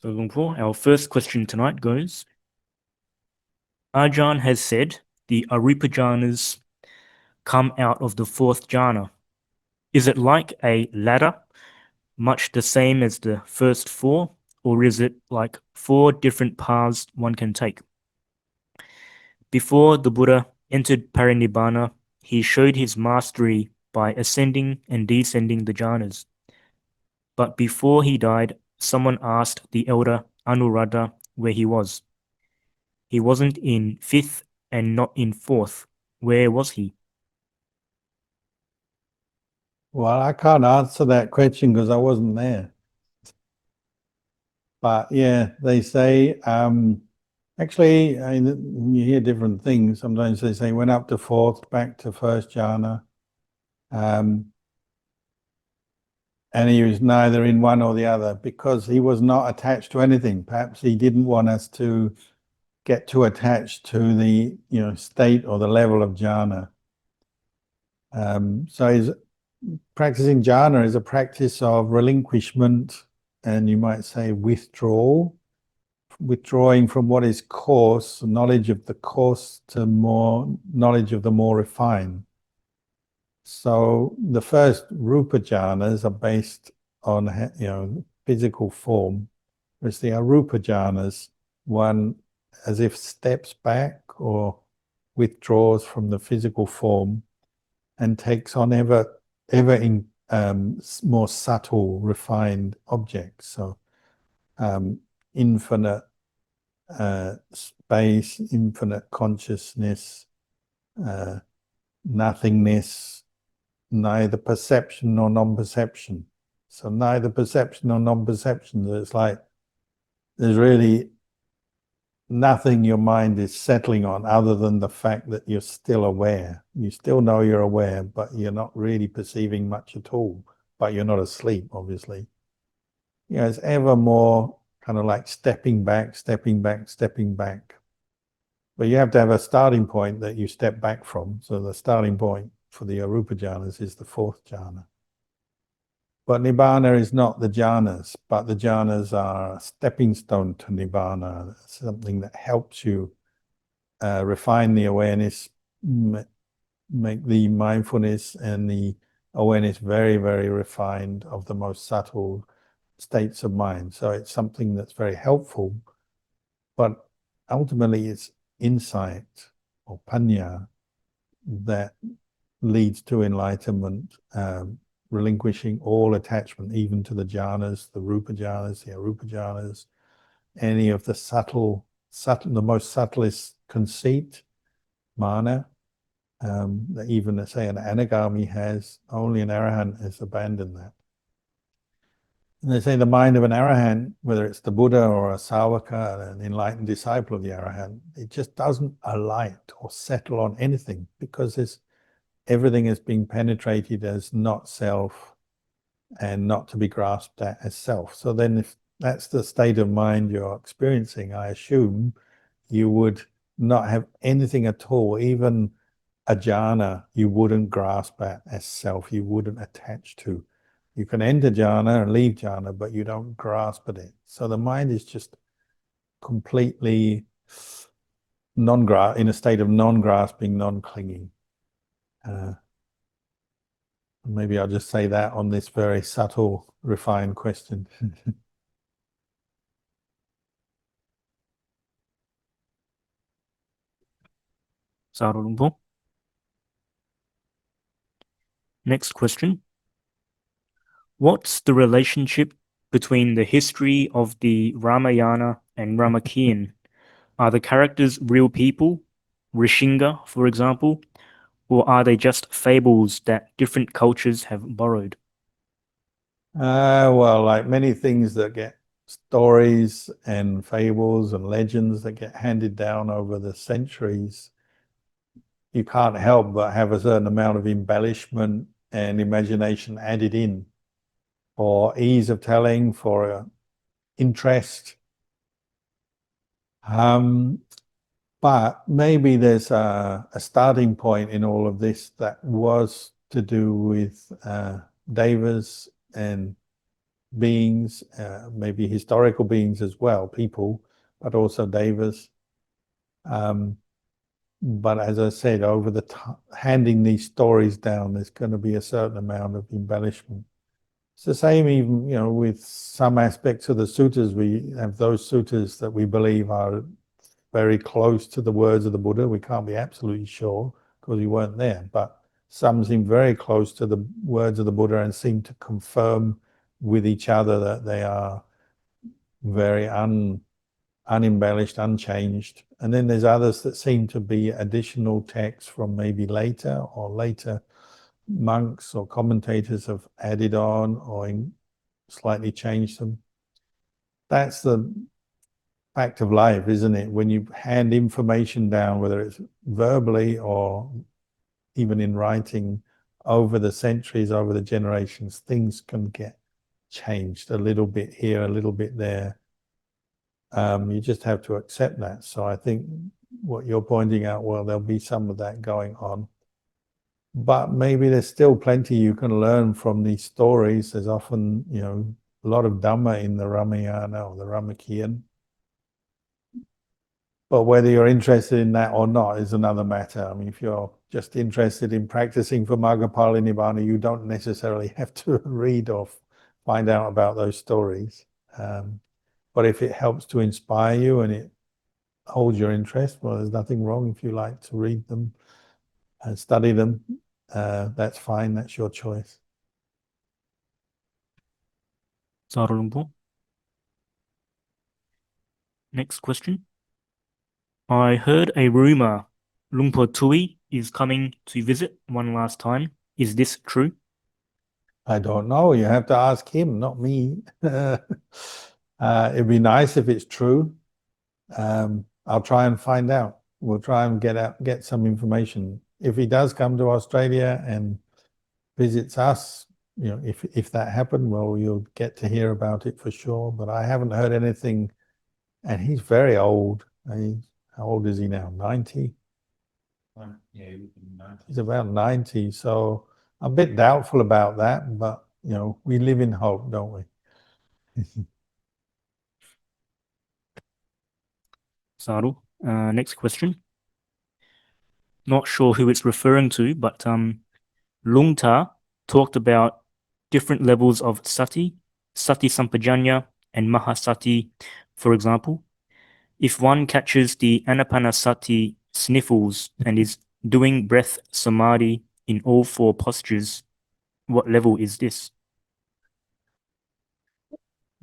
So, Lumpur, our first question tonight goes, Ajahn has said the Arupa jhanas come out of the fourth jhana. Is it like a ladder, much the same as the first four, or is it like four different paths one can take? Before the Buddha entered Parinibbana, he showed his mastery by ascending and descending the jhanas. But before he died, someone asked the elder Anuruddha where he was. He wasn't in fifth and not in fourth. Where was he? Well, I can't answer that question because I wasn't there. But yeah, they say, actually, you hear different things. Sometimes they say went up to fourth, back to first jhana. And he was neither in one or the other because he was not attached to anything. Perhaps he didn't want us to get too attached to the state or the level of jhana. So he's practicing jhana is a practice of relinquishment, and you might say withdrawing from what is coarse, knowledge of the coarse, to more knowledge of the more refined. So the first rupa jhanas are based on physical form, whereas the arupa jhanas, one as if steps back or withdraws from the physical form and takes on ever more subtle, refined objects. So infinite space, infinite consciousness, nothingness, neither perception nor non-perception. So neither perception nor non-perception. It's like there's really nothing your mind is settling on other than the fact that you're still aware. You still know you're aware, but you're not really perceiving much at all. But you're not asleep, obviously. It's ever more kind of like stepping back, stepping back, stepping back. But you have to have a starting point that you step back from. So the starting point for the arupa jhanas is the fourth jhana. But Nibbana is not the jhanas, but the jhanas are a stepping stone to Nibbana, something that helps you refine the awareness, make the mindfulness and the awareness very, very refined of the most subtle states of mind. So it's something that's very helpful, but ultimately it's insight or panya that leads to enlightenment, relinquishing all attachment, even to the jhanas, the rupa jhanas, the arupa jhanas, any of the the most subtlest conceit, mana, that even, say, an anagami has. Only an arahant has abandoned that. And they say the mind of an arahant, whether it's the Buddha or a Savaka, an enlightened disciple of the arahant, it just doesn't alight or settle on anything because everything is being penetrated as not self and not to be grasped at as self. So then if that's the state of mind you're experiencing, I assume you would not have anything at all, even a jhana you wouldn't grasp at as self, you wouldn't attach to. You can enter jhana and leave jhana, but you don't grasp at it. So the mind is just completely in a state of non-grasping, non-clinging. Maybe I'll just say that on this very subtle, refined question. Sadhu Lumpur. Next question. What's the relationship between the history of the Ramayana and Ramakien? Are the characters real people, Rishinga, for example, or are they just fables that different cultures have borrowed? Well, like many things that get stories and fables and legends that get handed down over the centuries, you can't help but have a certain amount of embellishment and imagination added in for ease of telling, for interest. But maybe there's a starting point in all of this that was to do with devas and beings, maybe historical beings as well, people, but also devas. But as I said, over the handing these stories down, there's going to be a certain amount of embellishment. It's the same even, with some aspects of the suttas. We have those suttas that we believe are very close to the words of the Buddha. We can't be absolutely sure because we weren't there, but some seem very close to the words of the Buddha and seem to confirm with each other that they are very unembellished, unchanged. And then there's others that seem to be additional texts from maybe later monks or commentators have added on or slightly changed them. That's the fact of life, isn't it? When you hand information down, whether it's verbally or even in writing, over the centuries, over the generations, things can get changed a little bit here, a little bit there. You just have to accept that. So I think what you're pointing out, well, there'll be some of that going on. But maybe there's still plenty you can learn from these stories. There's often, a lot of Dhamma in the Ramayana or the Ramakien. But whether you're interested in that or not is another matter. I mean, if you're just interested in practicing for Magapali Nibbana, you don't necessarily have to read or find out about those stories. But if it helps to inspire you and it holds your interest, well, there's nothing wrong if you like to read them and study them. That's fine. That's your choice. Sadhu Luang Por. Next question. I heard a rumor Luang Por Tui is coming to visit one last time. Is this true? I don't know. You have to ask him, not me. It'd be nice if it's true. I'll try and find out. We'll try and get some information. If he does come to Australia and visits us, if that happened, well, you'll get to hear about it for sure. But I haven't heard anything, and he's very old. How old is he now? 90? Yeah, he's about 90. So I'm a bit doubtful about that, but we live in hope, don't we? Sadhu. Next question. Not sure who it's referring to, but Luang Ta talked about different levels of sati, sati sampajanya, and mahasati, for example. If one catches the anapanasati sniffles and is doing breath samadhi in all four postures, what level is this?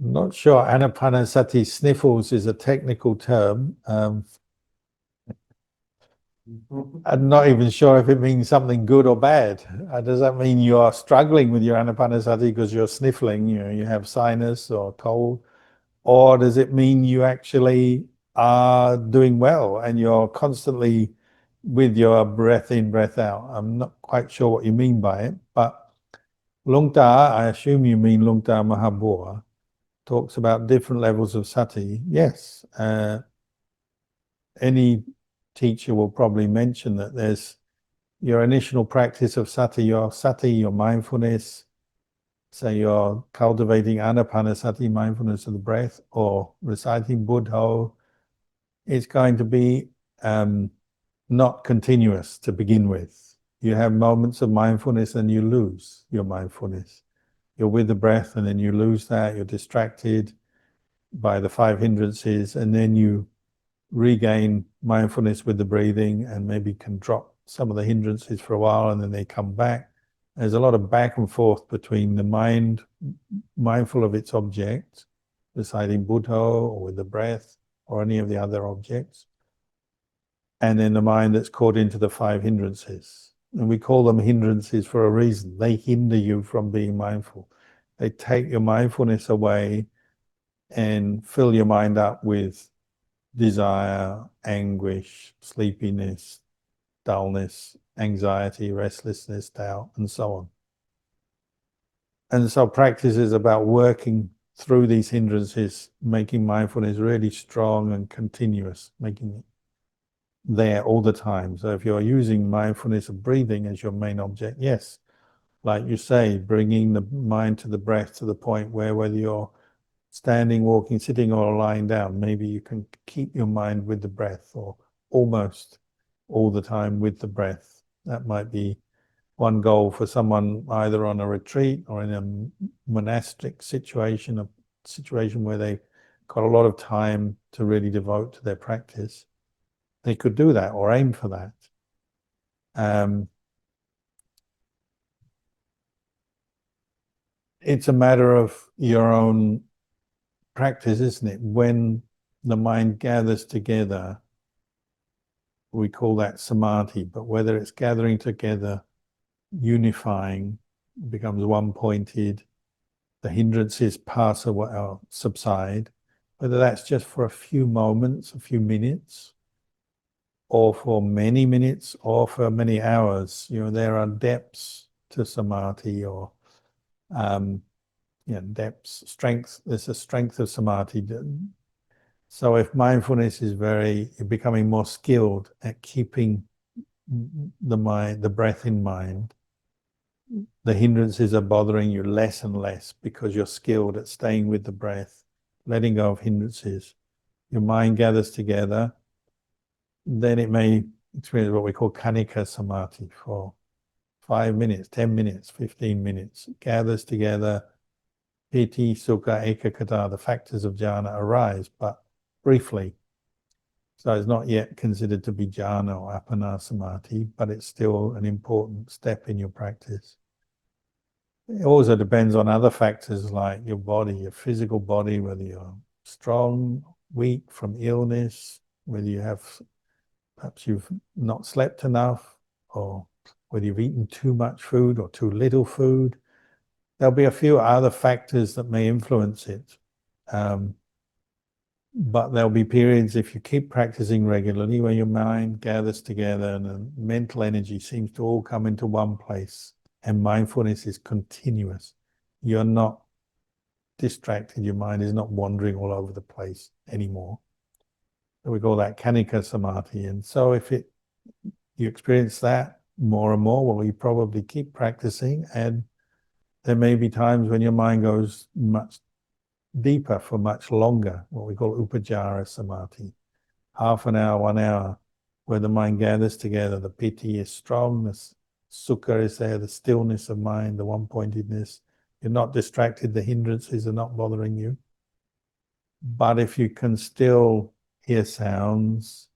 I'm not sure anapanasati sniffles is a technical term. I'm not even sure if it means something good or bad. Does that mean you are struggling with your anapanasati because you're sniffling, you have sinus or cold? Or does it mean you actually are doing well and you're constantly with your breath in, breath out? I'm not quite sure what you mean by it, but Luang Ta, I assume you mean Luang Ta Mahabua, talks about different levels of sati. Yes, any teacher will probably mention that there's your initial practice of sati, your mindfulness. So you're cultivating anapanasati, mindfulness of the breath, or reciting Buddha. It's going to be not continuous to begin with. You have moments of mindfulness and you lose your mindfulness. You're with the breath and then you lose that. You're distracted by the five hindrances, and then you regain mindfulness with the breathing and maybe can drop some of the hindrances for a while and then they come back. There's a lot of back and forth between the mind, mindful of its object, reciting Buddha or with the breath or any of the other objects, and then the mind that's caught into the five hindrances. And we call them hindrances for a reason. They hinder you from being mindful. They take your mindfulness away and fill your mind up with desire, anguish, sleepiness, dullness, anxiety, restlessness, doubt, and so on. And so practice is about working through these hindrances, making mindfulness really strong and continuous, making it there all the time. So if you're using mindfulness of breathing as your main object, yes, like you say, bringing the mind to the breath to the point where whether you're standing, walking, sitting, or lying down, maybe you can keep your mind with the breath, or almost all the time with the breath. That might be one goal for someone either on a retreat or in a monastic situation, a situation where they've got a lot of time to really devote to their practice. They could do that or aim for that. It's a matter of your own practice, isn't it? When the mind gathers together, we call that samadhi, but whether it's gathering together, unifying, becomes one-pointed, the hindrances pass away or subside, whether that's just for a few moments, a few minutes, or for many minutes, or for many hours. There are depths to samadhi, or depths, strength. There's a strength of samadhi. So if mindfulness is you're becoming more skilled at keeping the breath in mind, the hindrances are bothering you less and less because you're skilled at staying with the breath, letting go of hindrances. Your mind gathers together, then it may experience what we call kanika samadhi for 5 minutes, 10 minutes, 15 minutes. It gathers together, piti, sukha, ekaggata, the factors of jhana arise, but briefly. So it's not yet considered to be jhana or appana samadhi, but it's still an important step in your practice. It also depends on other factors like your body, your physical body, whether you're strong, weak from illness, whether perhaps you've not slept enough, or whether you've eaten too much food or too little food. There'll be a few other factors that may influence it. But there'll be periods, if you keep practicing regularly, where your mind gathers together and the mental energy seems to all come into one place, and mindfulness is continuous. You're not distracted. Your mind is not wandering all over the place anymore. So we call that kanika samadhi. And so if you experience that more and more, well, you probably keep practicing, and there may be times when your mind goes much deeper for much longer, what we call upacara samadhi, half an hour, 1 hour, where the mind gathers together, the piti is strong, the sukha is there, the stillness of mind, the one-pointedness. You're not distracted, the hindrances are not bothering you. But if you can still hear sounds,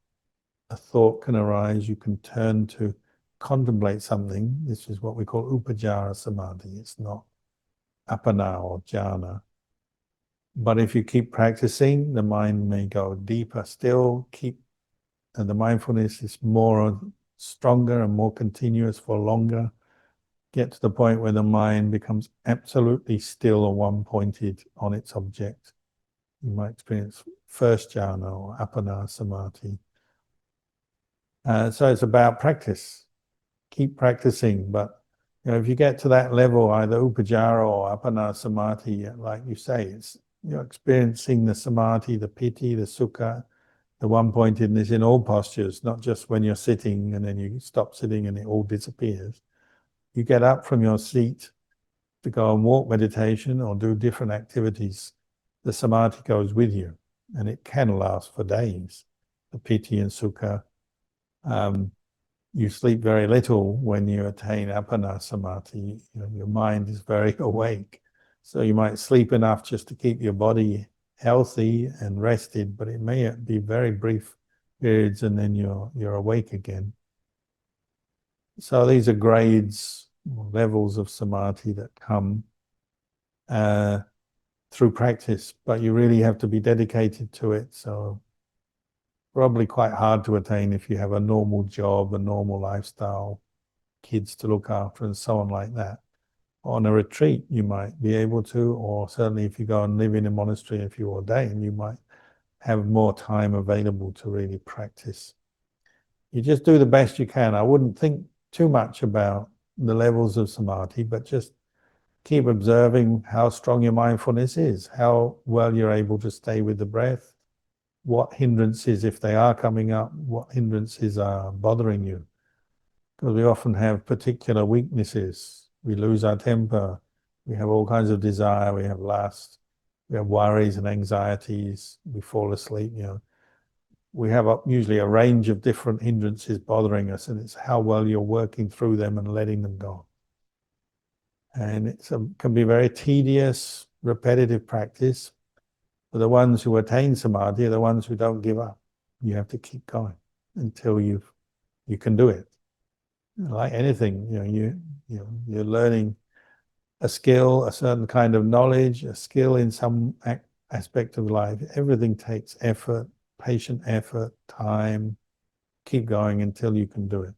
a thought can arise, you can turn to contemplate something. This is what we call upacara samadhi. It's not appana or jhana. But if you keep practicing, the mind may go deeper still, and the mindfulness is stronger and more continuous for longer. Get to the point where the mind becomes absolutely still or one-pointed on its object. You might experience first jhana or appana samadhi. So it's about practice. Keep practicing, but if you get to that level, either upacara or appana samadhi, like you say, you're experiencing the samadhi, the piti, the sukha, the one-pointedness in all postures, not just when you're sitting and then you stop sitting and it all disappears. You get up from your seat to go and walk meditation or do different activities, the samadhi goes with you, and it can last for days, the piti and sukha. You sleep very little when you attain appana samadhi. Your mind is very awake. So you might sleep enough just to keep your body healthy and rested, but it may be very brief periods and then you're awake again. So these are grades, levels of samadhi that come through practice, but you really have to be dedicated to it. So probably quite hard to attain if you have a normal job, a normal lifestyle, kids to look after and so on like that. On a retreat, you might be able to, or certainly if you go and live in a monastery, if you ordain, you might have more time available to really practice. You just do the best you can. I wouldn't think too much about the levels of samadhi, but just keep observing how strong your mindfulness is, how well you're able to stay with the breath, what hindrances, if they are coming up, what hindrances are bothering you. Because we often have particular weaknesses. we lose our temper, we have all kinds of desire, we have lust, we have worries and anxieties, we fall asleep, we have usually a range of different hindrances bothering us, and it's how well you're working through them and letting them go. And it can be very tedious, repetitive practice. But the ones who attain samadhi are the ones who don't give up. You have to keep going until you can do it. Like anything, you're learning a skill, a certain kind of knowledge, a skill in some aspect of life. Everything takes effort, patient effort, time. Keep going until you can do it.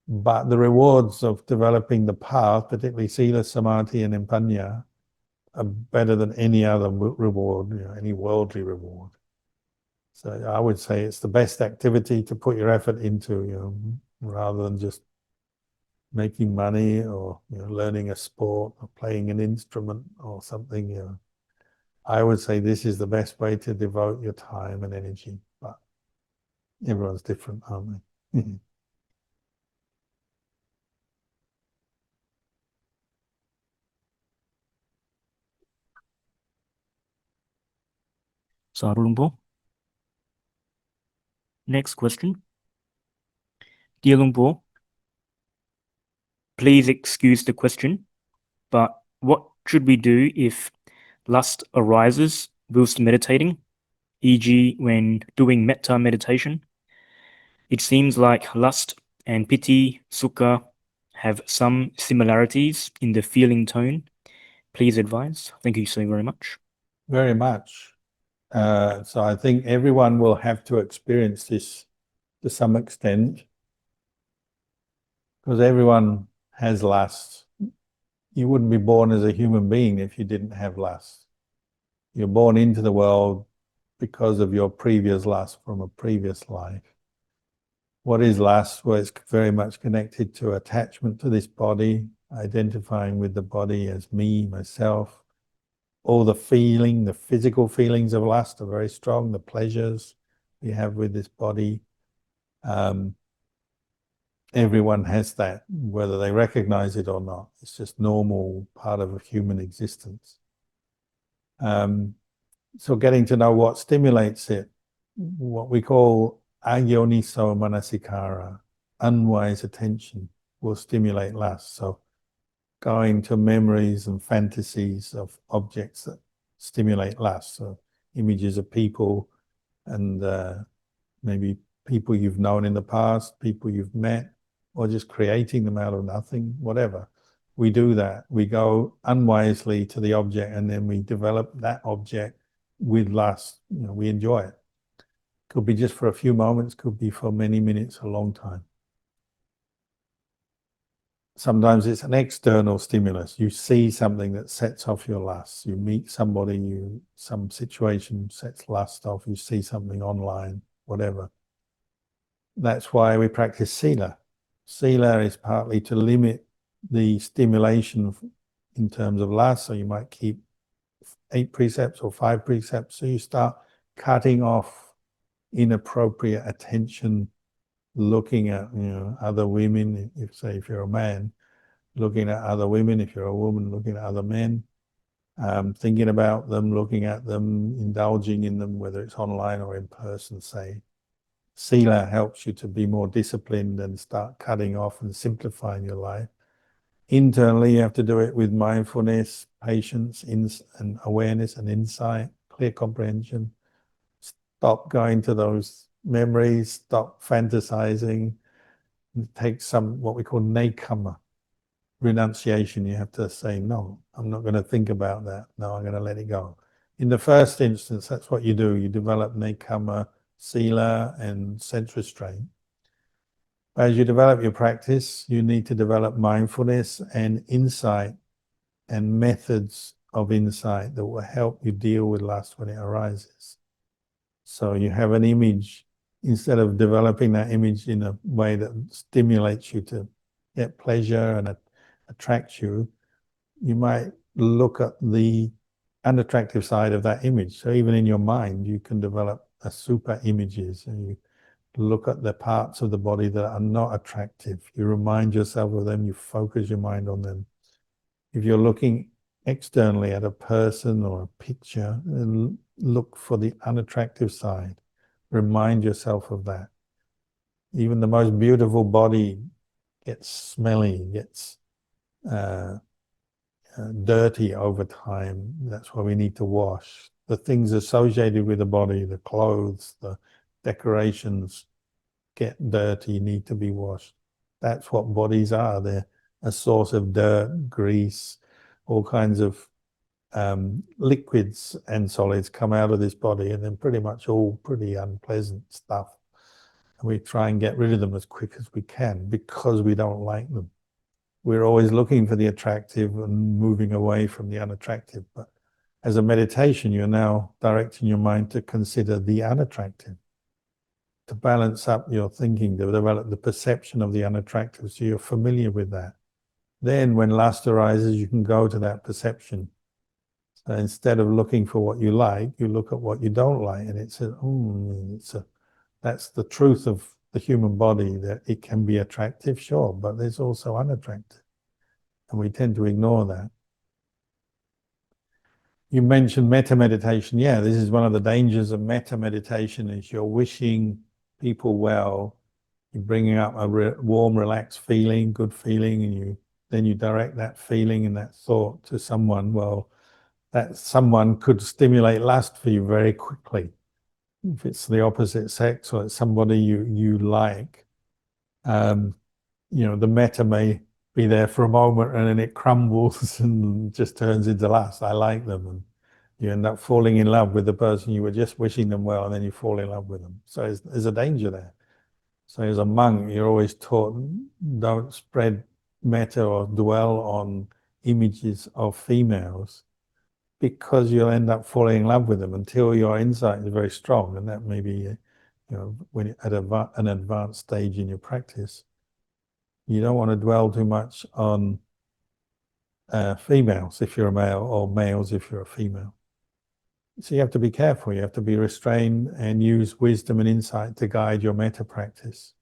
But the rewards of developing the path, particularly sila, samadhi, and impanya, are better than any other reward, any worldly reward. So I would say it's the best activity to put your effort into, rather than just making money or learning a sport or playing an instrument or something. I would say this is the best way to devote your time and energy. But everyone's different, aren't they? Sadhu Luang Por. Next question. Dear Luang Por, please excuse the question, but what should we do if lust arises whilst meditating, e.g. when doing metta meditation? It seems like lust and piti, sukha have some similarities in the feeling tone. Please advise. Thank you so very much. Very much. So I think everyone will have to experience this to some extent, because everyone has lust. You wouldn't be born as a human being if you didn't have lust. You're born into the world because of your previous lust from a previous life. What is lust? Well, it's very much connected to attachment to this body, identifying with the body as me, myself. All the physical feelings of lust are very strong, the pleasures we have with this body. Everyone has that, whether they recognize it or not. It's just normal part of a human existence. So getting to know what stimulates it, what we call ayoniso manasikara, unwise attention, will stimulate lust. So going to memories and fantasies of objects that stimulate lust, so images of people and maybe people you've known in the past, people you've met, or just creating them out of nothing, whatever. We do that. We go unwisely to the object and then we develop that object with lust. We enjoy it. Could be just for a few moments, could be for many minutes, a long time. Sometimes it's an external stimulus. You see something that sets off your lust. You meet somebody, some situation sets lust off. You see something online, whatever. That's why we practice sila. Sila is partly to limit the stimulation in terms of lust. So you might keep 8 precepts or 5 precepts. So you start cutting off inappropriate attention, looking at other women. If you're a man, looking at other women. If you're a woman, looking at other men, thinking about them, looking at them, indulging in them, whether it's online or in person, say. Sila helps you to be more disciplined and start cutting off and simplifying your life. Internally, you have to do it with mindfulness, patience, and awareness and insight, clear comprehension. Stop going to those memories, stop fantasizing. Take some, what we call nekama, renunciation. You have to say, no, I'm not going to think about that. No, I'm going to let it go. In the first instance, that's what you do. You develop nekama, sila, and sense restraint. As you develop your practice, you need to develop mindfulness and insight and methods of insight that will help you deal with lust when it arises. So you have an image, instead of developing that image in a way that stimulates you to get pleasure and attracts you, you might look at the unattractive side of that image. So even in your mind, you can develop a super images, and you look at the parts of the body that are not attractive. You remind yourself of them, you focus your mind on them. If you're looking externally at a person or a picture, look for the unattractive side. Remind yourself of that. Even the most beautiful body gets smelly, gets dirty over time. That's why we need to wash. The things associated with the body, the clothes, the decorations get dirty, need to be washed. That's what bodies are. They're a source of dirt, grease, all kinds of liquids and solids come out of this body, and then pretty much all pretty unpleasant stuff. And we try and get rid of them as quick as we can because we don't like them. We're always looking for the attractive and moving away from the unattractive. But as a meditation, you're now directing your mind to consider the unattractive, to balance up your thinking, to develop the perception of the unattractive, so you're familiar with that. Then when lust arises, you can go to that perception. So instead of looking for what you like, you look at what you don't like, and that's the truth of the human body, that it can be attractive, sure, but there's also unattractive. And we tend to ignore that. You mentioned metta meditation. Yeah, this is one of the dangers of metta meditation, is you're wishing people well, you're bringing up a warm, relaxed feeling, good feeling, and then you direct that feeling and that thought to someone. Well, that someone could stimulate lust for you very quickly. If it's the opposite sex or it's somebody you like, the metta may be there for a moment and then it crumbles and just turns into lust. I like them, and you end up falling in love with the person you were just wishing them well, and then you fall in love with them. So there's a danger there. So as a monk, you're always taught, don't spread metta or dwell on images of females, because you'll end up falling in love with them until your insight is very strong, and that may be, when you're at an advanced stage in your practice. You don't want to dwell too much on females if you're a male, or males if you're a female. So you have to be careful, you have to be restrained and use wisdom and insight to guide your metta practice.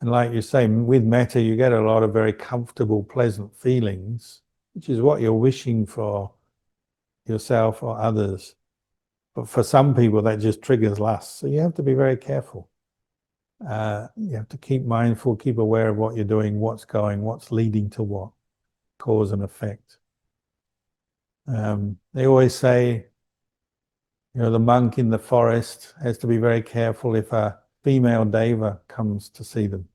And like you say, with metta, you get a lot of very comfortable, pleasant feelings, which is what you're wishing for yourself or others. But for some people, that just triggers lust. So you have to be very careful. You have to keep mindful, keep aware of what you're doing, what's leading to what, cause and effect. They always say, the monk in the forest has to be very careful if a female deva comes to see them,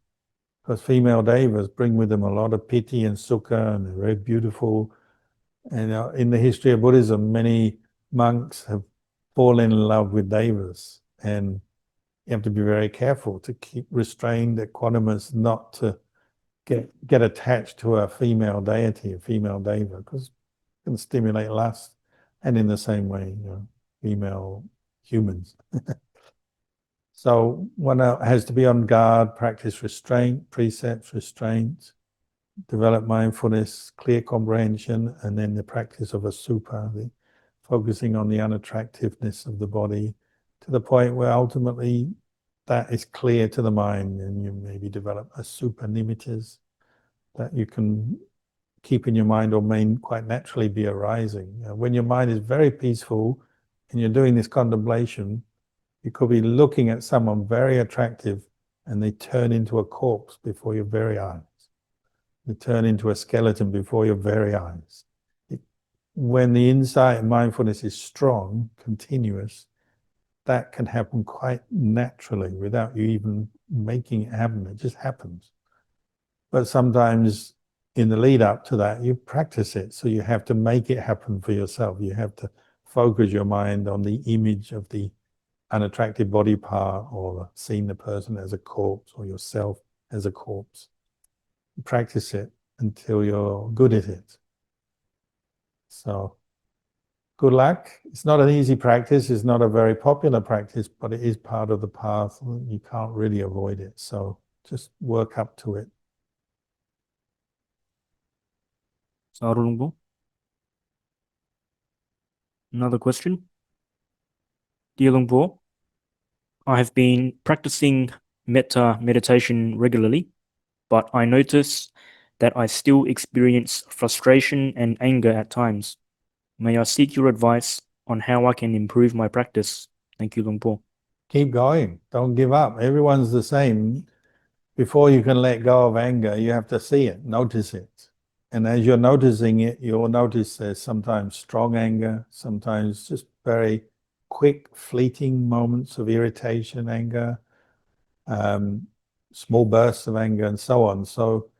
because female devas bring with them a lot of piti and sukha, and they're very beautiful. And in the history of Buddhism, many monks have fallen in love with devas, and you have to be very careful to keep restrained equanimous, not to get attached to a female deity, a female deva, because it can stimulate lust. And in the same way, female humans. So one has to be on guard, practice restraint, precepts, restraint, develop mindfulness, clear comprehension, and then the practice of asubha, the focusing on the unattractiveness of the body, to the point where ultimately that is clear to the mind, and you maybe develop asubha nimittas that you can keep in your mind, or may quite naturally be arising. When your mind is very peaceful and you're doing this contemplation, you could be looking at someone very attractive and they turn into a corpse before your very eyes. They turn into a skeleton before your very eyes. When the insight and mindfulness is strong, continuous, that can happen quite naturally without you even making it happen. It just happens. But sometimes in the lead up to that, you practice it. So you have to make it happen for yourself. You have to focus your mind on the image of the unattractive body part, or seeing the person as a corpse, or yourself as a corpse. Practice it until you're good at it. So good luck. It's not an easy practice. It's not a very popular practice, but it is part of the path. You can't really avoid it. So just work up to it. Sarulungu. Another question? Dear Lungpo, I have been practicing metta meditation regularly, but I notice that I still experience frustration and anger at times. May I seek your advice on how I can improve my practice? Thank you, Luang Por. Keep going. Don't give up. Everyone's the same. Before you can let go of anger, you have to see it, notice it. And as you're noticing it, you'll notice there's sometimes strong anger, sometimes just very quick, fleeting moments of irritation, anger, small bursts of anger, and so on. So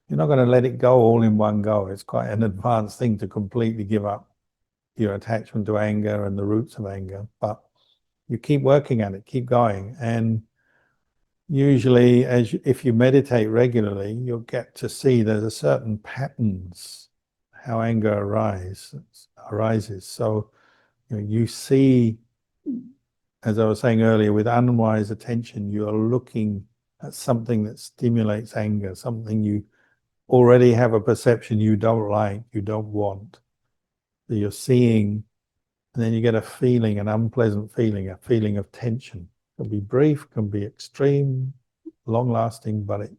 you're not going to let it go all in one go. It's quite an advanced thing to completely give up your attachment to anger and the roots of anger. But you keep working at it, keep going. And usually, if you meditate regularly, you'll get to see there's a certain patterns how anger arises. So you see, as I was saying earlier, with unwise attention, you are looking at something that stimulates anger, something you already have a perception you don't like, you don't want. So you're seeing, and then you get a feeling, an unpleasant feeling, a feeling of tension. It can be brief, can be extreme, long-lasting, but a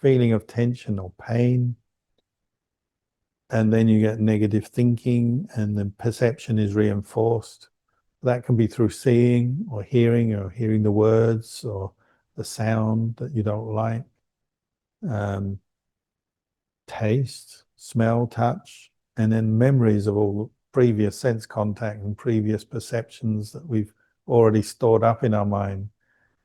feeling of tension or pain. And then you get negative thinking, and the perception is reinforced. That can be through seeing or hearing the words or the sound that you don't like. Taste, smell, touch, and then memories of all previous sense contact and previous perceptions that we've already stored up in our mind.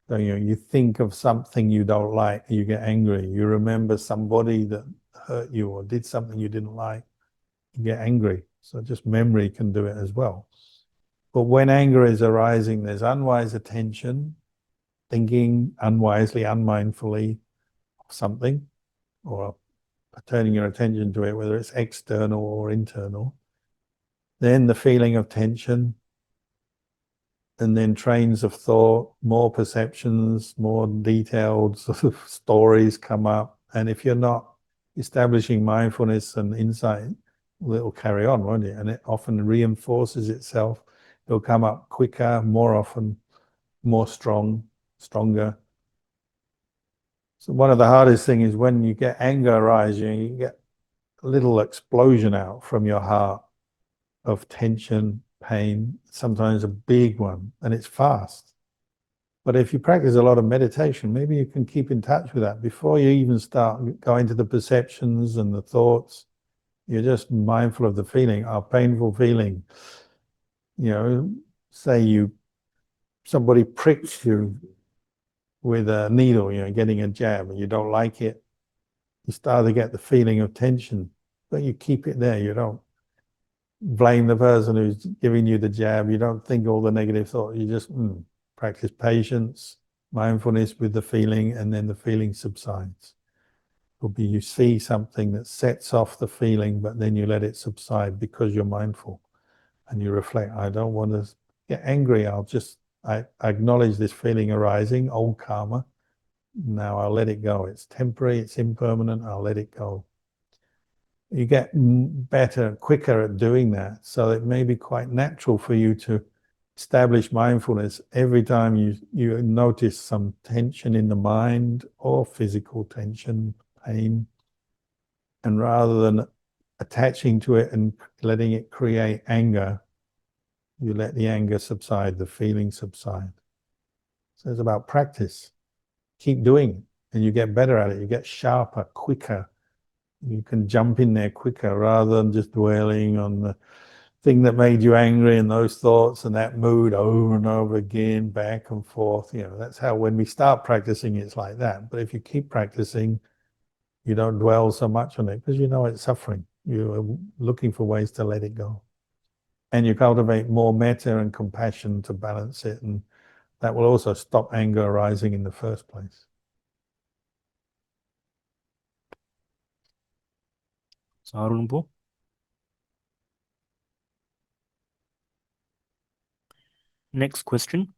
So, you think of something you don't like, you get angry. You remember somebody that hurt you or did something you didn't like, you get angry. So just memory can do it as well. But when anger is arising, there's unwise attention, thinking unwisely, unmindfully of something, or turning your attention to it, whether it's external or internal. Then the feeling of tension, and then trains of thought, more perceptions, more detailed sort of stories come up. And if you're not establishing mindfulness and insight, well, it'll carry on, won't it? And it often reinforces itself. It'll come up quicker, more often, more stronger. So one of the hardest things is when you get anger arising, you get a little explosion out from your heart of tension, pain, sometimes a big one, and it's fast. But if you practice a lot of meditation, maybe you can keep in touch with that before you even start going to the perceptions and the thoughts. You're just mindful of the feeling, a painful feeling. Say somebody pricks you with a needle, getting a jab, and you don't like it. You start to get the feeling of tension, but you keep it there. You don't blame the person who's giving you the jab. You don't think all the negative thoughts. You just practice patience, mindfulness with the feeling, and then the feeling subsides. It'll be you see something that sets off the feeling, but then you let it subside because you're mindful and you reflect. I don't want to get angry. I acknowledge this feeling arising, old karma. Now I'll let it go. It's temporary, it's impermanent. I'll let it go. You get better, quicker at doing that. So it may be quite natural for you to establish mindfulness every time you notice some tension in the mind or physical tension, pain. And rather than attaching to it and letting it create anger, you let the anger subside, the feeling subside. So it's about practice. Keep doing it, and you get better at it. You get sharper, quicker. You can jump in there quicker rather than just dwelling on the thing that made you angry and those thoughts and that mood over and over again, back and forth. That's how when we start practicing, it's like that. But if you keep practicing, you don't dwell so much on it because it's suffering. You're looking for ways to let it go. And you cultivate more metta and compassion to balance it. And that will also stop anger arising in the first place. Sadhu Luang Por. Next question.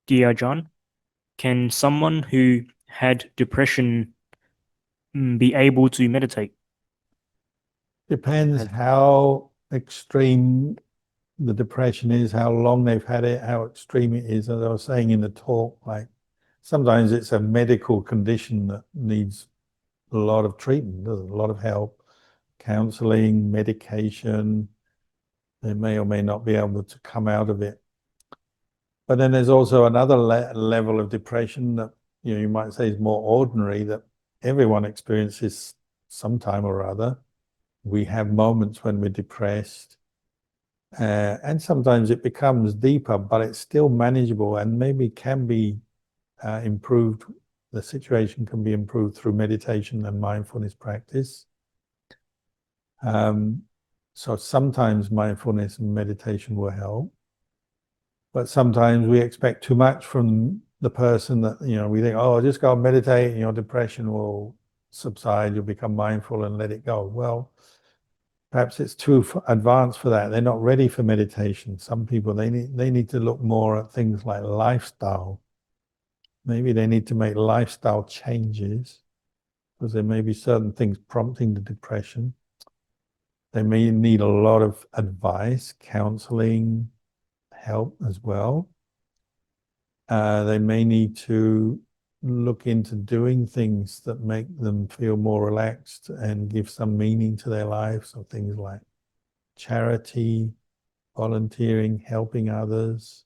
Dear Ajahn, can someone who had depression be able to meditate? Depends how extreme the depression is, how long they've had it, how extreme it is. As I was saying in the talk, like sometimes it's a medical condition that needs a lot of treatment, a lot of help, counseling, medication. They may or may not be able to come out of it. But then there's also another level of depression that you might say is more ordinary, that everyone experiences sometime or other. We have moments when we're depressed, and sometimes it becomes deeper, but it's still manageable and maybe can be improved. The situation can be improved through meditation and mindfulness practice. So sometimes mindfulness and meditation will help, but sometimes we expect too much from the person that, we think, oh, just go and meditate and your depression will subside, you'll become mindful and let it go. Well, perhaps it's too advanced for that. They're not ready for meditation. Some people, they need to look more at things like lifestyle. Maybe they need to make lifestyle changes because there may be certain things prompting the depression. They may need a lot of advice, counseling, help as well. They may need to look into doing things that make them feel more relaxed and give some meaning to their lives, so things like charity, volunteering, helping others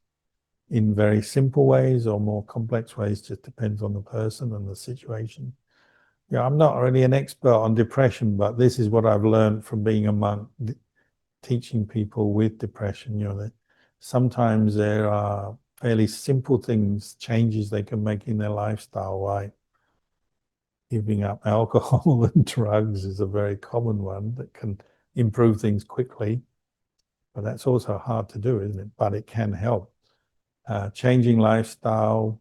in very simple ways or more complex ways, just depends on the person and the situation. I'm not really an expert on depression, but this is what I've learned from being a monk, teaching people with depression, that sometimes there are fairly simple things, changes they can make in their lifestyle, like giving up alcohol and drugs is a very common one that can improve things quickly. But that's also hard to do, isn't it? But it can help. Changing lifestyle,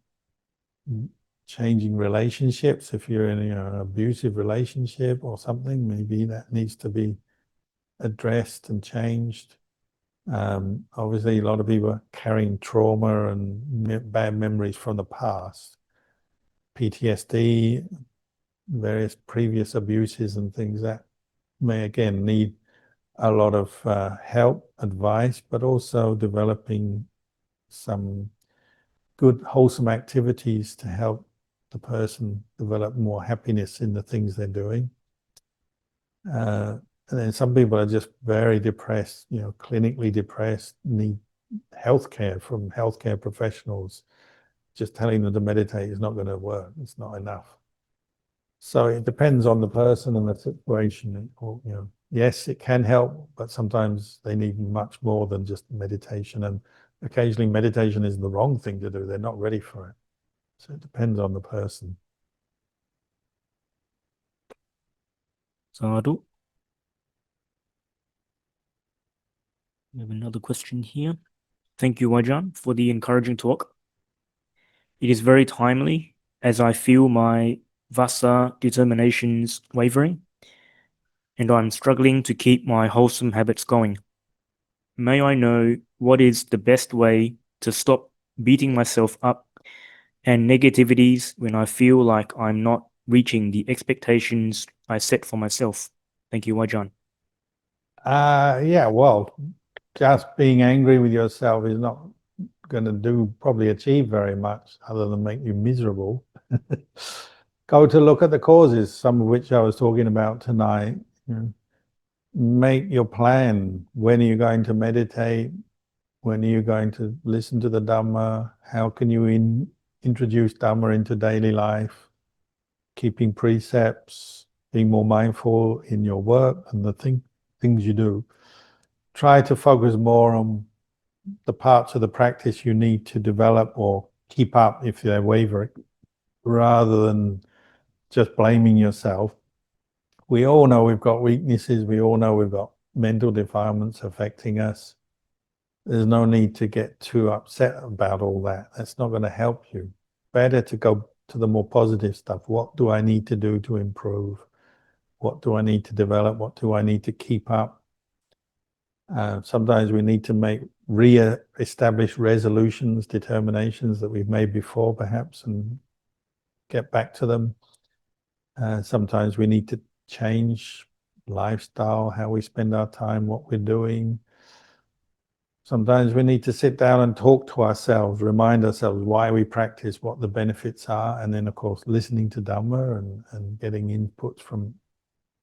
changing relationships. If you're in an abusive relationship or something, maybe that needs to be addressed and changed. Obviously, a lot of people are carrying trauma and bad memories from the past, PTSD, various previous abuses and things that may again need a lot of help, advice, but also developing some good, wholesome activities to help the person develop more happiness in the things they're doing. And then some people are just very depressed, clinically depressed, need healthcare from healthcare professionals. Just telling them to meditate is not going to work. It's not enough. So it depends on the person and the situation. Yes, it can help, but sometimes they need much more than just meditation. And occasionally meditation is the wrong thing to do. They're not ready for it. So it depends on the person. Sadhu. We have another question here. Thank you, Ajahn, for the encouraging talk. It is very timely as I feel my vasa determinations wavering, and I'm struggling to keep my wholesome habits going. May I know what is the best way to stop beating myself up and negativities when I feel like I'm not reaching the expectations I set for myself? Thank you, Ajahn. Yeah, well, just being angry with yourself is not going to probably achieve very much other than make you miserable. Go to look at the causes, some of which I was talking about tonight. Make your plan. When are you going to meditate? When are you going to listen to the Dhamma? How can you introduce Dhamma into daily life? Keeping precepts, being more mindful in your work and the things you do. Try to focus more on the parts of the practice you need to develop or keep up if they're wavering, rather than just blaming yourself. We all know we've got weaknesses. We all know we've got mental defilements affecting us. There's no need to get too upset about all that. That's not going to help you. Better to go to the more positive stuff. What do I need to do to improve? What do I need to develop? What do I need to keep up? Sometimes we need to re-establish resolutions, determinations that we've made before, perhaps, and get back to them. Sometimes we need to change lifestyle, how we spend our time, what we're doing. Sometimes we need to sit down and talk to ourselves, remind ourselves why we practice, what the benefits are, and then, of course, listening to Dhamma and getting inputs from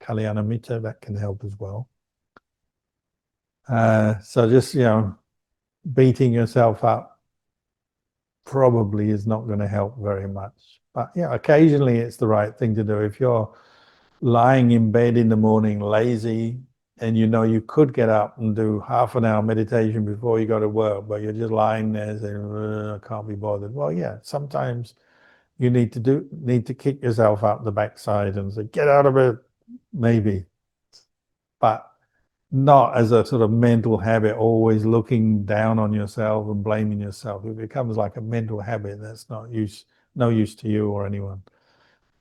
Kalyana Mitta, that can help as well. So just, beating yourself up probably is not going to help very much. But yeah, occasionally it's the right thing to do. If you're lying in bed in the morning lazy and you could get up and do half an hour meditation before you go to work, but you're just lying there saying, I can't be bothered. Well, yeah, sometimes you need to kick yourself up the backside and say, get out of bed, maybe. But not as a sort of mental habit, always looking down on yourself and blaming yourself. It becomes like a mental habit that's no use to you or anyone.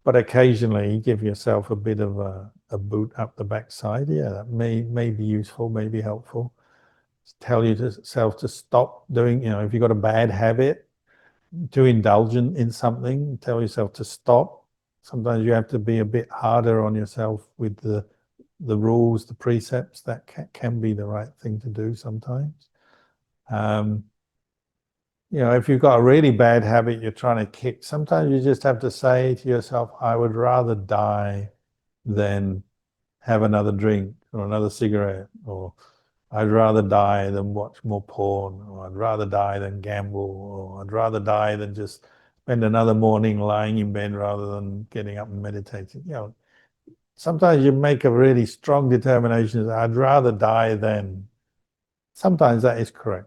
But occasionally give yourself a bit of a boot up the backside. Yeah, that may be useful, may be helpful. Tell yourself to stop doing, if you've got a bad habit, too indulgent in something, tell yourself to stop. Sometimes you have to be a bit harder on yourself with the rules, the precepts. That can be the right thing to do sometimes. If you've got a really bad habit you're trying to kick, sometimes you just have to say to yourself, I would rather die than have another drink or another cigarette, or I'd rather die than watch more porn, or I'd rather die than gamble, or I'd rather die than just spend another morning lying in bed rather than getting up and meditating. Sometimes you make a really strong determination, I'd rather die than. Sometimes that is correct.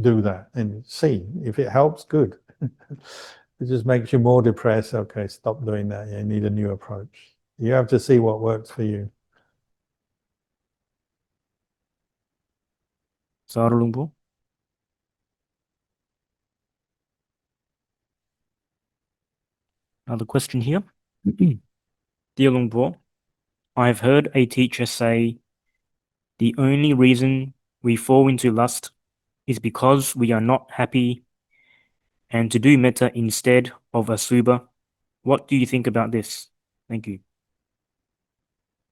Do that and see if it helps. Good. It just makes you more depressed. Okay, stop doing that. You need a new approach. You have to see what works for you. Sadhu Luang Por. Another question here. Dear Luang Por, I've heard a teacher say the only reason we fall into lust is because we are not happy, and to do metta instead of asubha. What do you think about this? Thank you.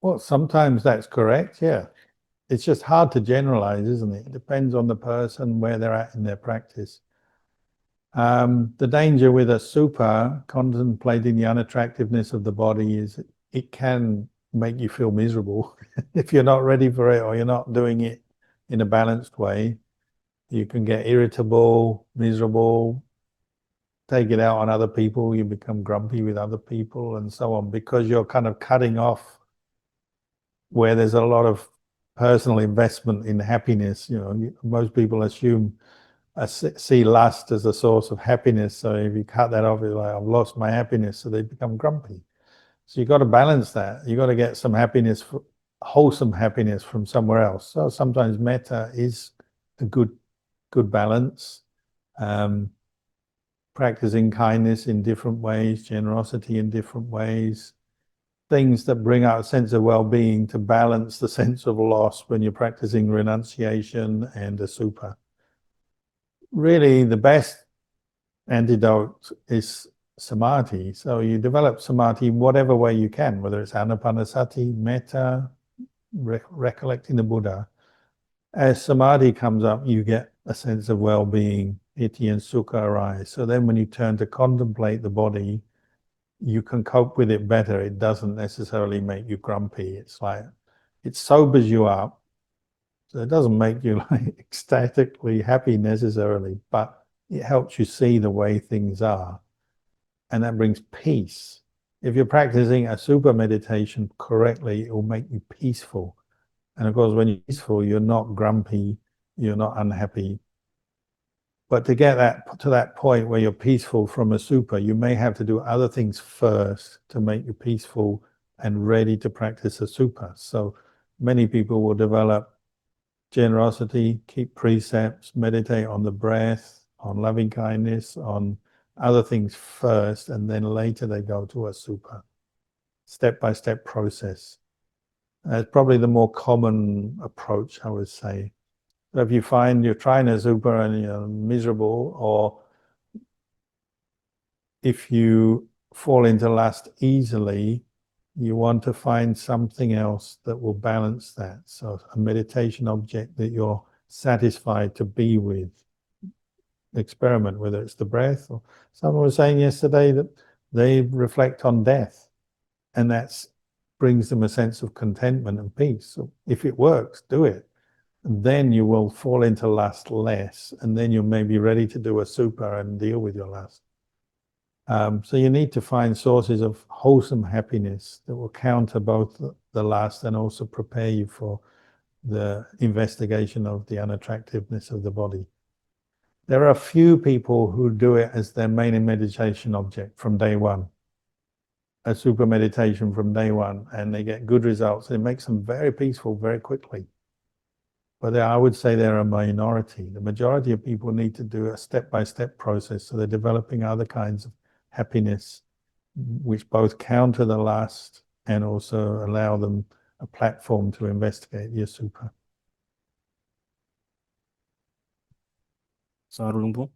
Well, sometimes that's correct. Yeah. It's just hard to generalize, isn't it? It depends on the person, where they're at in their practice. The danger with asubha, contemplating the unattractiveness of the body, is it can make you feel miserable if you're not ready for it or you're not doing it in a balanced way. You can get irritable, miserable, take it out on other people. You become grumpy with other people and so on, because you're kind of cutting off where there's a lot of personal investment in happiness. Most people see lust as a source of happiness. So if you cut that off, it's like, I've lost my happiness. So they become grumpy. So you've got to balance that. You've got to get some happiness, wholesome happiness from somewhere else. So sometimes metta is a good balance. Practicing kindness in different ways, generosity in different ways, things that bring out a sense of well-being to balance the sense of loss when you're practicing renunciation and asubha. Really, the best antidote is samadhi. So you develop samadhi in whatever way you can, whether it's anapanasati, metta, recollecting the Buddha. As samadhi comes up, you get a sense of well-being, piti and sukha arise. So then when you turn to contemplate the body, you can cope with it better. It doesn't necessarily make you grumpy. It's like, it sobers you up. So it doesn't make you like ecstatically happy necessarily, but it helps you see the way things are. And that brings peace. If you're practicing asubha meditation correctly, it will make you peaceful. And of course, when you're peaceful, you're not grumpy, you're not unhappy. But to get to that point where you're peaceful from asubha, you may have to do other things first to make you peaceful and ready to practice asubha. So many people will develop generosity, keep precepts, meditate on the breath, on loving kindness, on other things first, and then later they go to asubha. Step-by-step process. It's probably the more common approach, I would say. So if you find you're trying asubha and you're miserable, or if you fall into lust easily, you want to find something else that will balance that. So a meditation object that you're satisfied to be with the experiment, whether it's the breath or someone was saying yesterday that they reflect on death, and that brings them a sense of contentment and peace. So if it works, do it. And then you will fall into lust less, and then you're maybe ready to do a super and deal with your lust. So you need to find sources of wholesome happiness that will counter both the lust and also prepare you for the investigation of the unattractiveness of the body. There are few people who do it as their main meditation object from day one, a super meditation from day one, and they get good results. It makes them very peaceful very quickly. But I would say they're a minority. The majority of people need to do a step-by-step process, so they're developing other kinds of happiness, which both counter the lust and also allow them a platform to investigate the super. Sadhu Luang Por.